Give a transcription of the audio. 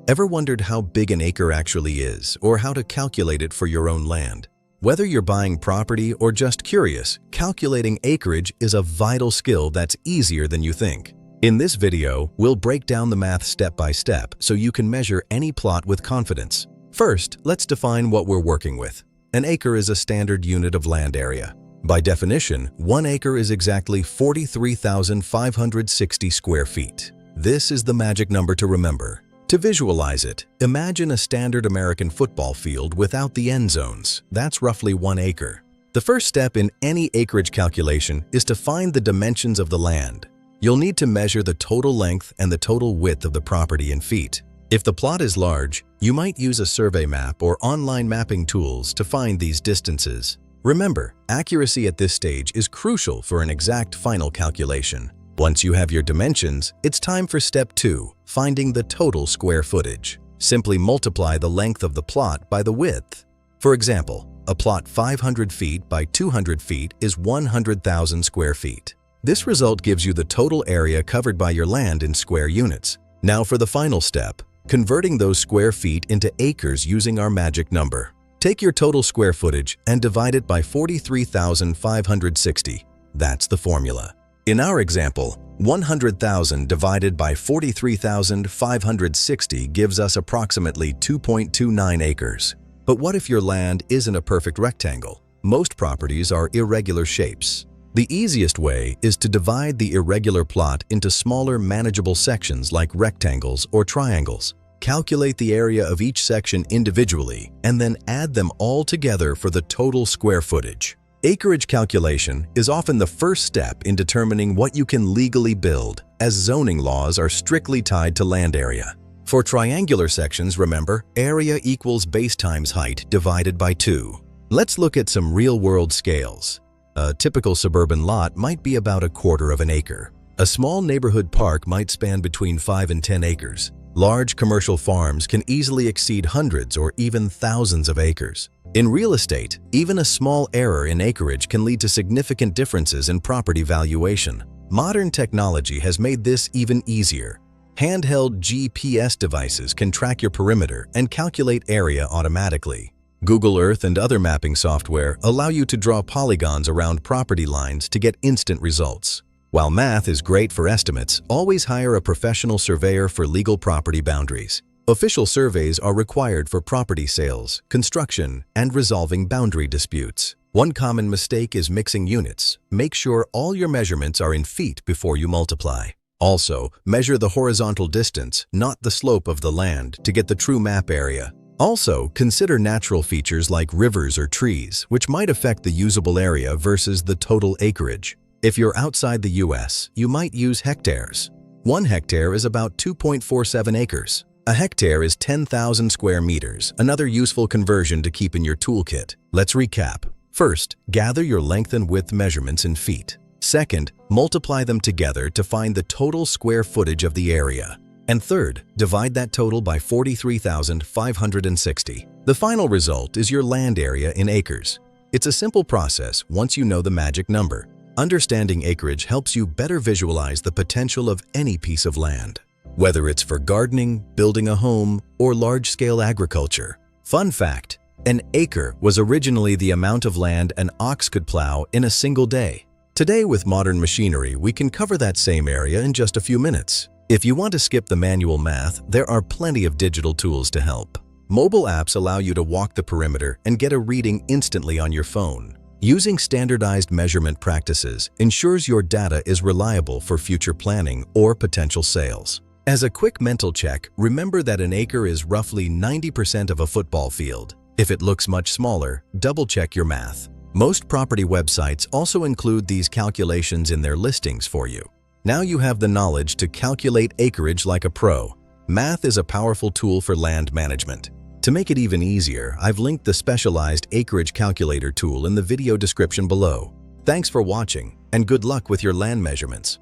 Ever wondered how big an acre actually is, or how to calculate it for your own land? Whether you're buying property or just curious, calculating acreage is a vital skill that's easier than you think. In this video, we'll break down the math step by step so you can measure any plot with confidence. First, let's define what we're working with. An acre is a standard unit of land area. By definition, 1 acre is exactly 43,560 square feet. This is the magic number to remember. To visualize it, imagine a standard American football field without the end zones. That's roughly 1 acre. The first step in any acreage calculation is to find the dimensions of the land. You'll need to measure the total length and the total width of the property in feet. If the plot is large, you might use a survey map or online mapping tools to find these distances. Remember, accuracy at this stage is crucial for an exact final calculation. Once you have your dimensions, it's time for step 2, finding the total square footage. Simply multiply the length of the plot by the width. For example, a plot 500 feet by 200 feet is 100,000 square feet. This result gives you the total area covered by your land in square units. Now for the final step, converting those square feet into acres using our magic number. Take your total square footage and divide it by 43,560. That's the formula. In our example, 100,000 divided by 43,560 gives us approximately 2.29 acres. But what if your land isn't a perfect rectangle? Most properties are irregular shapes. The easiest way is to divide the irregular plot into smaller, manageable sections like rectangles or triangles. Calculate the area of each section individually and then add them all together for the total square footage. Acreage calculation is often the first step in determining what you can legally build, as zoning laws are strictly tied to land area. For triangular sections, remember, area equals base times height divided by 2. Let's look at some real-world scales. A typical suburban lot might be about 1/4 of an acre. A small neighborhood park might span between 5 and 10 acres. Large commercial farms can easily exceed hundreds or even thousands of acres. In real estate, even a small error in acreage can lead to significant differences in property valuation. Modern technology has made this even easier. Handheld GPS devices can track your perimeter and calculate area automatically. Google Earth and other mapping software allow you to draw polygons around property lines to get instant results. While math is great for estimates, always hire a professional surveyor for legal property boundaries. Official surveys are required for property sales, construction, and resolving boundary disputes. One common mistake is mixing units. Make sure all your measurements are in feet before you multiply. Also, measure the horizontal distance, not the slope of the land, to get the true map area. Also, consider natural features like rivers or trees, which might affect the usable area versus the total acreage. If you're outside the US, you might use hectares. 1 hectare is about 2.47 acres. A hectare is 10,000 square meters, another useful conversion to keep in your toolkit. Let's recap. First, gather your length and width measurements in feet. Second, multiply them together to find the total square footage of the area. And third, divide that total by 43,560. The final result is your land area in acres. It's a simple process once you know the magic number. Understanding acreage helps you better visualize the potential of any piece of land, whether it's for gardening, building a home, or large-scale agriculture. Fun fact, an acre was originally the amount of land an ox could plow in a single day. Today, with modern machinery, we can cover that same area in just a few minutes. If you want to skip the manual math, there are plenty of digital tools to help. Mobile apps allow you to walk the perimeter and get a reading instantly on your phone. Using standardized measurement practices ensures your data is reliable for future planning or potential sales. As a quick mental check, remember that an acre is roughly 90% of a football field. If it looks much smaller, double-check your math. Most property websites also include these calculations in their listings for you. Now you have the knowledge to calculate acreage like a pro. Math is a powerful tool for land management. To make it even easier, I've linked the specialized acreage calculator tool in the video description below. Thanks for watching, and good luck with your land measurements.